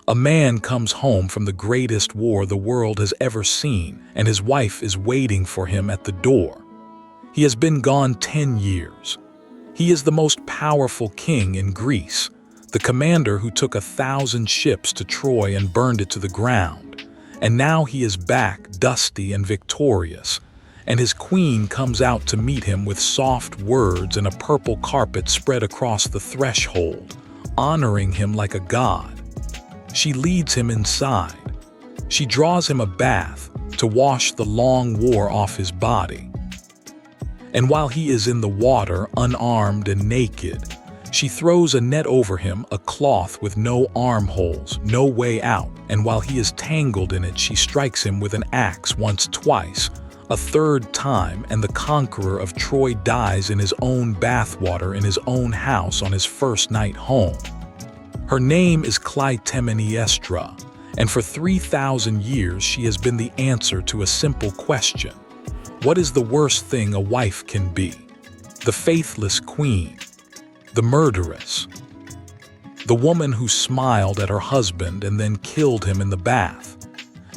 A man comes home from the greatest war the world has ever seen, and his wife is waiting for him at the door. He has been gone 10 years. He is the most powerful king in Greece, the commander who took 1,000 ships to Troy and burned it to the ground. And now he is back, dusty and victorious, and his queen comes out to meet him with soft words and a purple carpet spread across the threshold, honoring him like a god. She leads him inside. She draws him a bath to wash the long war off his body. And while he is in the water, unarmed and naked, she throws a net over him, a cloth with no armholes, no way out, and while he is tangled in it, she strikes him with an axe once, twice, a third time, and the conqueror of Troy dies in his own bathwater in his own house on his first night home. Her name is Clytemnestra, and for 3,000 years she has been the answer to a simple question. What is the worst thing a wife can be? The faithless queen, the murderess, the woman who smiled at her husband and then killed him in the bath.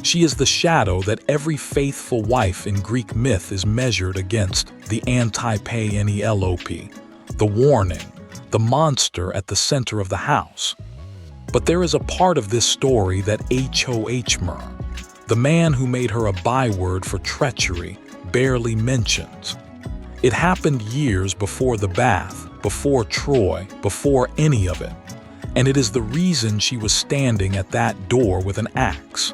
She is the shadow that every faithful wife in Greek myth is measured against, the anti-Penelope, the warning, the monster at the center of the house. But there is a part of this story that Agamemnon, the man who made her a byword for treachery, barely mentions. It happened years before the bath, before Troy, before any of it, and it is the reason she was standing at that door with an axe.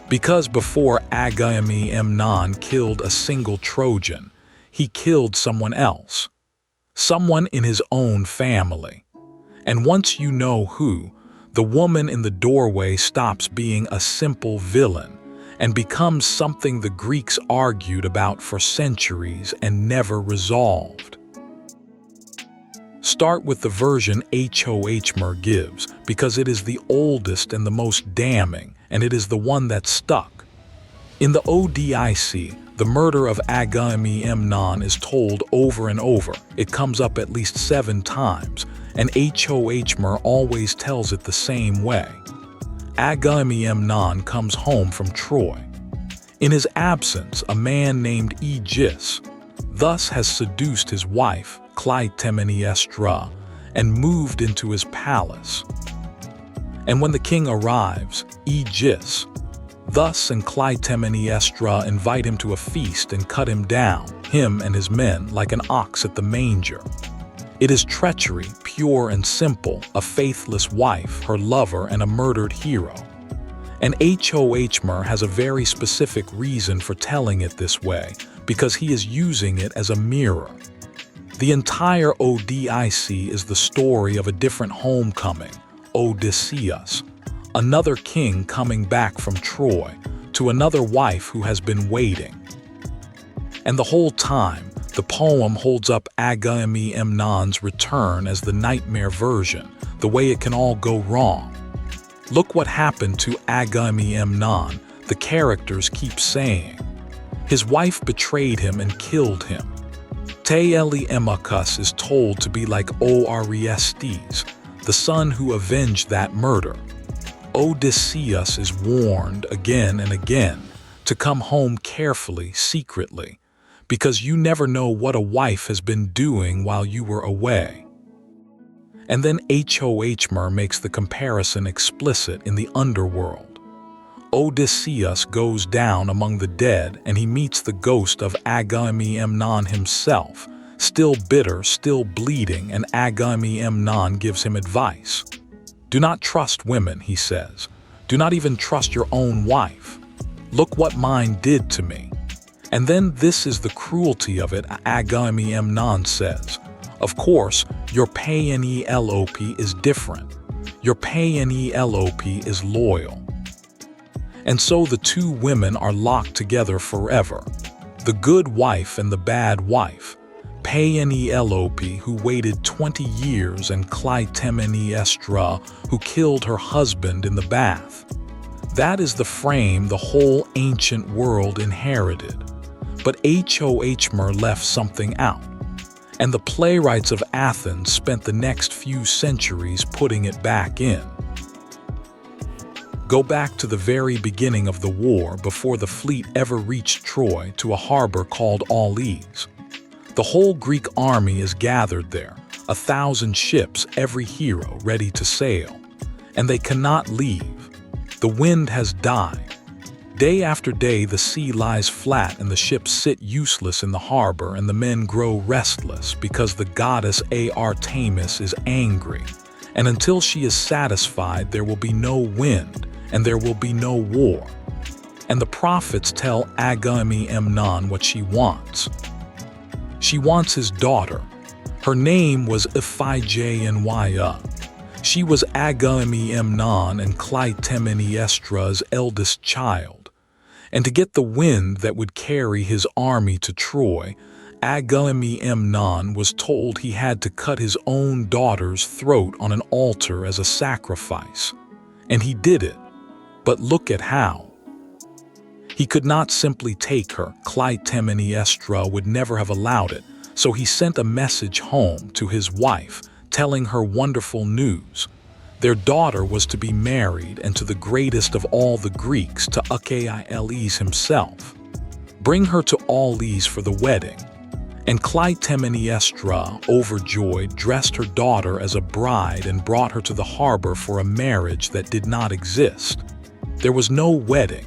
Because before Agamemnon killed a single Trojan, he killed someone else, someone in his own family. And once you know who, the woman in the doorway stops being a simple villain and becomes something the Greeks argued about for centuries and never resolved. Start with the version Agamemnon gives, because it is the oldest and the most damning, and it is the one that stuck. In the Odyssey, the murder of Agamemnon is told over and over. It comes up at least 7 times, and Agamemnon always tells it the same way. Agamemnon comes home from Troy. In his absence, a man named Achilles thus has seduced his wife, Clytemnestra, and moved into his palace. And when the king arrives, Achilles thus and Clytemnestra invite him to a feast and cut him down, him and his men, like an ox at the manger. It is treachery, pure and simple, a faithless wife, her lover, and a murdered hero. And Agamemnon has a very specific reason for telling it this way, because he is using it as a mirror. The entire Odyssey is the story of a different homecoming, Odysseus, another king coming back from Troy, to another wife who has been waiting. And the whole time, the poem holds up Agamemnon's return as the nightmare version, the way it can all go wrong. Look what happened to Agamemnon, the characters keep saying. His wife betrayed him and killed him. Telemachus is told to be like Orestes, the son who avenged that murder. Odysseus is warned again and again to come home carefully, secretly, because you never know what a wife has been doing while you were away. And then Agamemnon makes the comparison explicit in the underworld. Odysseus goes down among the dead and he meets the ghost of Agamemnon himself, still bitter, still bleeding, and Agamemnon gives him advice. Do not trust women, he says. Do not even trust your own wife. Look what mine did to me. And then this is the cruelty of it, Agamemnon says. Of course, your Penelope is different. Your Penelope is loyal. And so the two women are locked together forever. The good wife and the bad wife. Penelope, who waited 20 years, and Clytemnestra, who killed her husband in the bath. That is the frame the whole ancient world inherited. But Agamemnon left something out. And the playwrights of Athens spent the next few centuries putting it back in. Go back to the very beginning of the war before the fleet ever reached Troy, to a harbor called Aulis. The whole Greek army is gathered there, 1,000 ships, every hero ready to sail. And they cannot leave. The wind has died. Day after day the sea lies flat and the ships sit useless in the harbor, and the men grow restless because the goddess Artemis is angry. And until she is satisfied, there will be no wind and there will be no war. And the prophets tell Agamemnon what she wants. She wants his daughter. Her name was Iphigenia. She was Agamemnon and Clytemnestra's eldest child. And to get the wind that would carry his army to Troy, Agamemnon was told he had to cut his own daughter's throat on an altar as a sacrifice. And he did it. But look at how. He could not simply take her. Clytemnestra would never have allowed it, so he sent a message home to his wife, telling her wonderful news. Their daughter was to be married, and to the greatest of all the Greeks, to Achilles himself. Bring her to Aulis for the wedding. And Clytemnestra, overjoyed, dressed her daughter as a bride and brought her to the harbor for a marriage that did not exist. There was no wedding.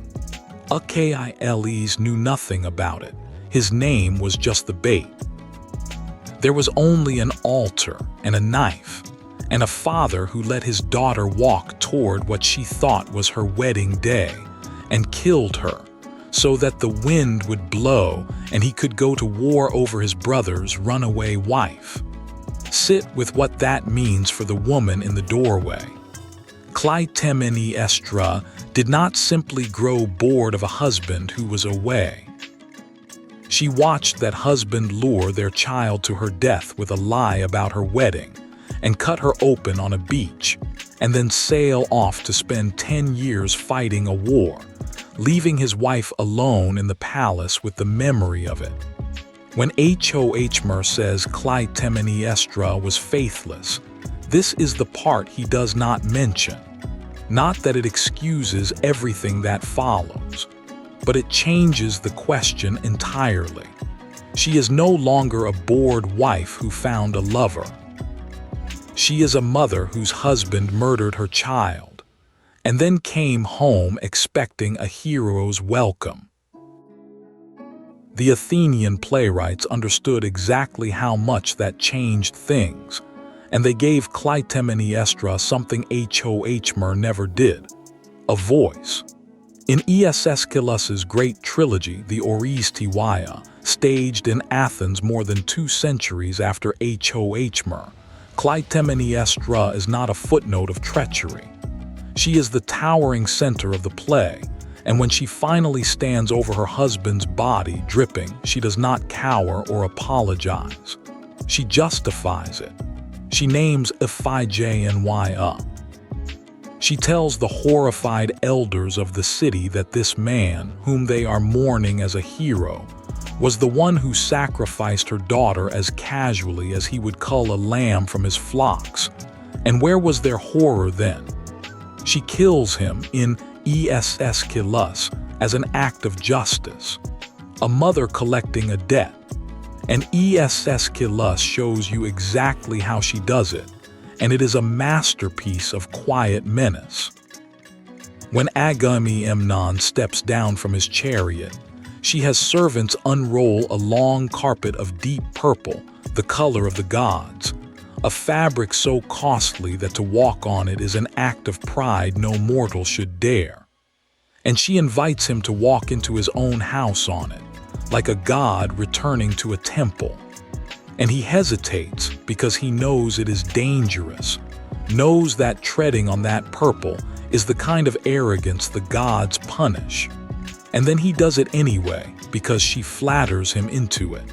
Achilles knew nothing about it. His name was just the bait. There was only an altar and a knife, and a father who let his daughter walk toward what she thought was her wedding day, and killed her, so that the wind would blow and he could go to war over his brother's runaway wife. Sit with what that means for the woman in the doorway. Clytemnestra did not simply grow bored of a husband who was away. She watched that husband lure their child to her death with a lie about her wedding, and cut her open on a beach, and then sail off to spend 10 years fighting a war, leaving his wife alone in the palace with the memory of it. When Homer says Clytemnestra was faithless, this is the part he does not mention. Not that it excuses everything that follows, but it changes the question entirely. She is no longer a bored wife who found a lover. She is a mother whose husband murdered her child, and then came home expecting a hero's welcome. The Athenian playwrights understood exactly how much that changed things, and they gave Clytemnestra something Homer never did: a voice. In Aeschylus's great trilogy, the Odyssey, staged in Athens more than 2 centuries after Homer, Clytemnestra is not a footnote of treachery. She is the towering center of the play, and when she finally stands over her husband's body dripping, she does not cower or apologize. She justifies it. She names Iphigenia. She tells the horrified elders of the city that this man, whom they are mourning as a hero, was the one who sacrificed her daughter as casually as he would cull a lamb from his flocks. And where was their horror then? She kills him in Aeschylus as an act of justice, a mother collecting a debt. And Aeschylus shows you exactly how she does it, and it is a masterpiece of quiet menace. When Agamemnon steps down from his chariot, she has servants unroll a long carpet of deep purple, the color of the gods, a fabric so costly that to walk on it is an act of pride no mortal should dare. And she invites him to walk into his own house on it, like a god returning to a temple. And he hesitates because he knows it is dangerous, knows that treading on that purple is the kind of arrogance the gods punish. And then he does it anyway because she flatters him into it.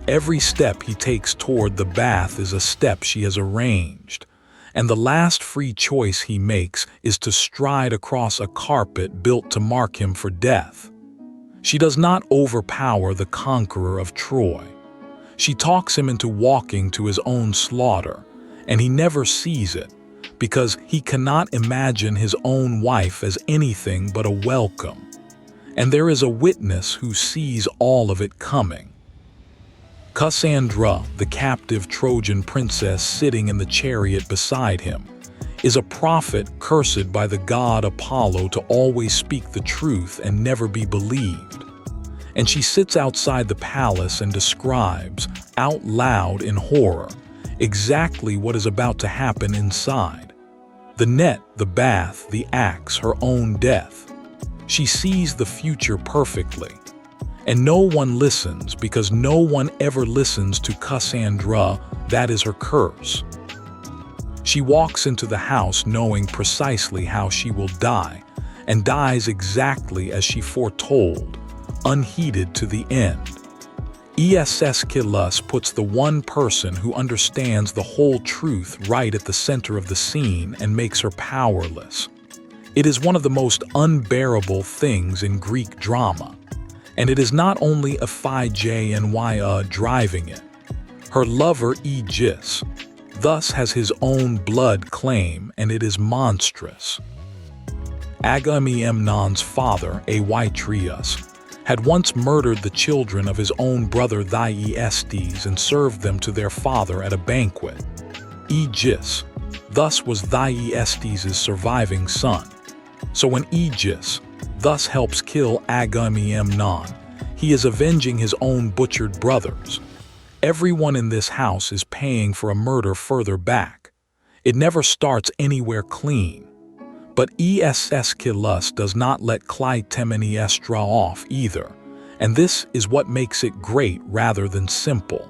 Every step he takes toward the bath is a step she has arranged, and the last free choice he makes is to stride across a carpet built to mark him for death. She does not overpower the conqueror of Troy. She talks him into walking to his own slaughter, and he never sees it, because he cannot imagine his own wife as anything but a welcome. And there is a witness who sees all of it coming. Cassandra, the captive Trojan princess sitting in the chariot beside him, is a prophet cursed by the god Apollo to always speak the truth and never be believed. And she sits outside the palace and describes, out loud in horror, exactly what is about to happen inside. The net, the bath, the axe, her own death. She sees the future perfectly. And no one listens because no one ever listens to Cassandra. That is her curse. She walks into the house knowing precisely how she will die, and dies exactly as she foretold, unheeded to the end. Achilles puts the one person who understands the whole truth right at the center of the scene and makes her powerless. It is one of the most unbearable things in Greek drama, and it is not only Iphigenia driving it. Her lover Aegis thus has his own blood claim, and it is monstrous. Agamemnon's father, Atreus, had once murdered the children of his own brother Thyestes and served them to their father at a banquet. Aegis thus was Thyestes' surviving son. So when Aegis thus helps kill Agamemnon, he is avenging his own butchered brothers. Everyone in this house is paying for a murder further back. It never starts anywhere clean. But Achilles does not let Clytemnestra off either, and this is what makes it great rather than simple.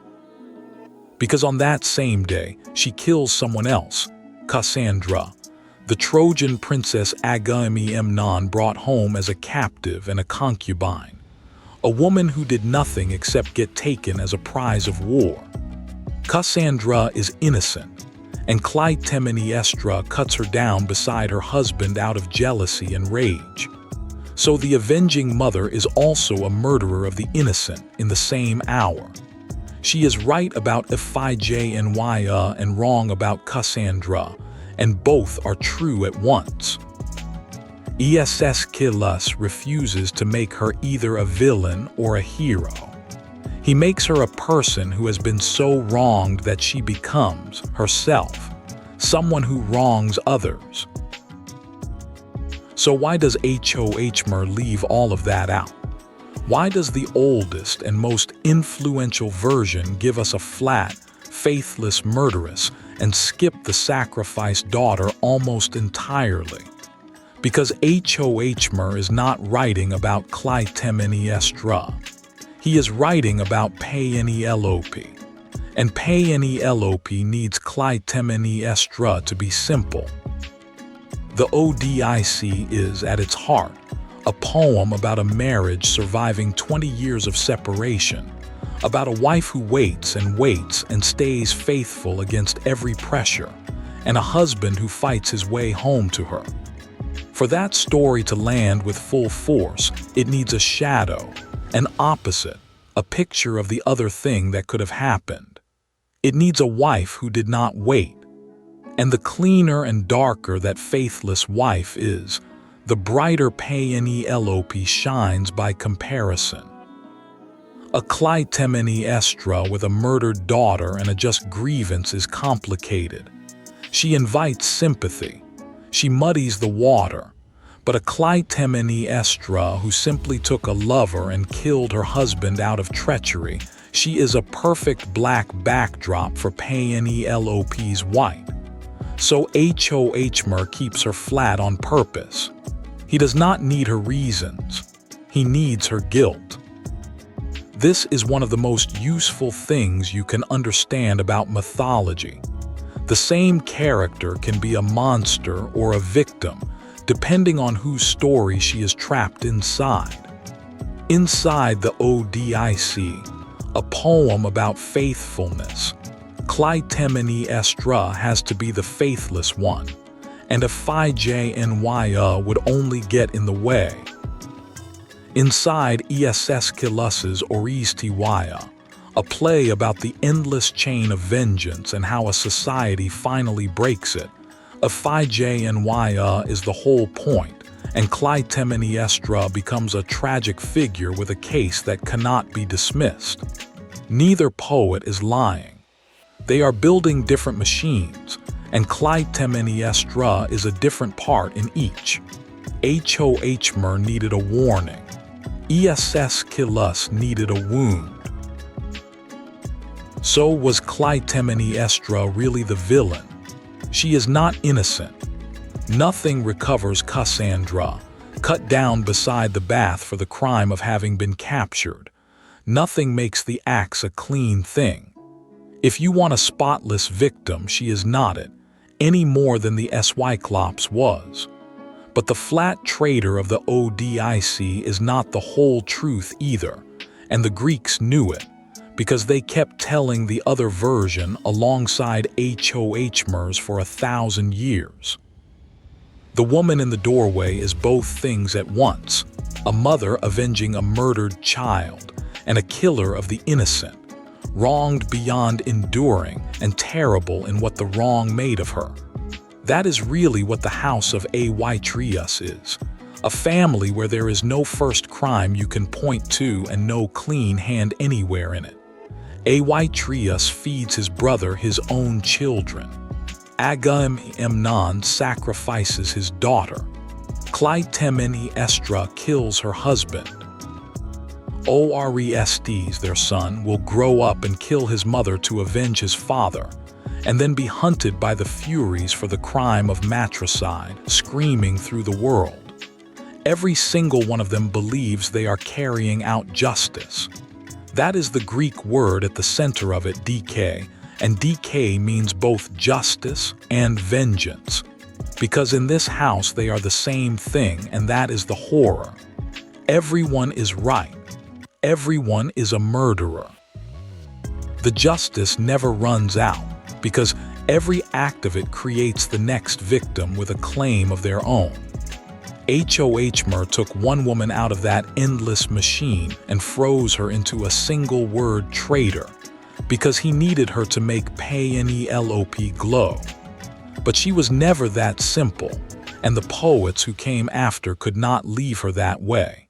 Because on that same day, she kills someone else, Cassandra, the Trojan princess Agamemnon brought home as a captive and a concubine. A woman who did nothing except get taken as a prize of war. Cassandra is innocent, and Clytemnestra cuts her down beside her husband out of jealousy and rage. So the avenging mother is also a murderer of the innocent in the same hour. She is right about Iphigenia and wrong about Cassandra, and both are true at once. Achilles refuses to make her either a villain or a hero. He makes her a person who has been so wronged that she becomes, herself, someone who wrongs others. So why does Homer leave all of that out? Why does the oldest and most influential version give us a flat, faithless murderess and skip the sacrificed daughter almost entirely? Because Homer is not writing about Clytemnestra. He is writing about Penelope. And Penelope needs Clytemnestra to be simple. The Odyssey is, at its heart, a poem about a marriage surviving 20 years of separation, about a wife who waits and stays faithful against every pressure, and a husband who fights his way home to her. For that story to land with full force, it needs a shadow, an opposite, a picture of the other thing that could have happened. It needs a wife who did not wait. And the cleaner and darker that faithless wife is, the brighter Penelope shines by comparison. A Clytemnestra with a murdered daughter and a just grievance is complicated. She invites sympathy. She muddies the water. But a Clytemnestra who simply took a lover and killed her husband out of treachery, she is a perfect black backdrop for Penelope's white. So Homer keeps her flat on purpose. He does not need her reasons. He needs her guilt. This is one of the most useful things you can understand about mythology. The same character can be a monster or a victim, depending on whose story she is trapped inside. Inside the Odyssey, a poem about faithfulness, Clytemnestra has to be the faithless one, and Iphigenia would only get in the way. Inside Aeschylus's Odyssey, a play about the endless chain of vengeance and how a society finally breaks it, Iphigenia is the whole point, and Clytemnestra becomes a tragic figure with a case that cannot be dismissed. Neither poet is lying. They are building different machines, and Clytemnestra is a different part in each. Achilles needed a warning. Achilles needed a wound. So was Clytemnestra really the villain? She is not innocent. Nothing recovers Cassandra, cut down beside the bath for the crime of having been captured. Nothing makes the axe a clean thing. If you want a spotless victim, she is not it, any more than the Cyclops was. But the flat traitor of the Odyssey is not the whole truth either, and the Greeks knew it, because they kept telling the other version alongside Achilles for 1,000 years. The woman in the doorway is both things at once, a mother avenging a murdered child, and a killer of the innocent, wronged beyond enduring and terrible in what the wrong made of her. That is really what the house of Athenians is, a family where there is no first crime you can point to and no clean hand anywhere in it. Athenian feeds his brother his own children. Agamemnon sacrifices his daughter. Clytemnestra kills her husband. Orestes, their son, will grow up and kill his mother to avenge his father, and then be hunted by the Furies for the crime of matricide, screaming through the world. Every single one of them believes they are carrying out justice. That is the Greek word at the center of it, dk, and dk means both justice and vengeance. Because in this house they are the same thing, and that is the horror. Everyone is right. Everyone is a murderer. The justice never runs out, because every act of it creates the next victim with a claim of their own. Achilles took one woman out of that endless machine and froze her into a single word, traitor, because he needed her to make Penelope glow. But she was never that simple, and the poets who came after could not leave her that way.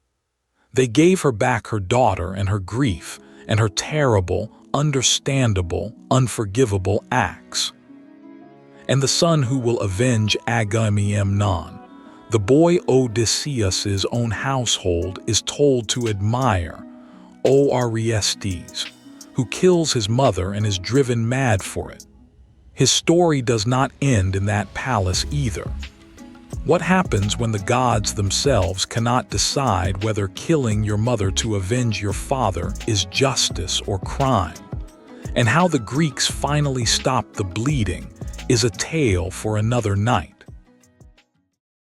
They gave her back her daughter and her grief and her terrible, understandable, unforgivable acts. And the son who will avenge Agamemnon, the boy Odysseus's own household, is told to admire Orestes, who kills his mother and is driven mad for it. His story does not end in that palace either. What happens when the gods themselves cannot decide whether killing your mother to avenge your father is justice or crime? And how the Greeks finally stopped the bleeding is a tale for another night.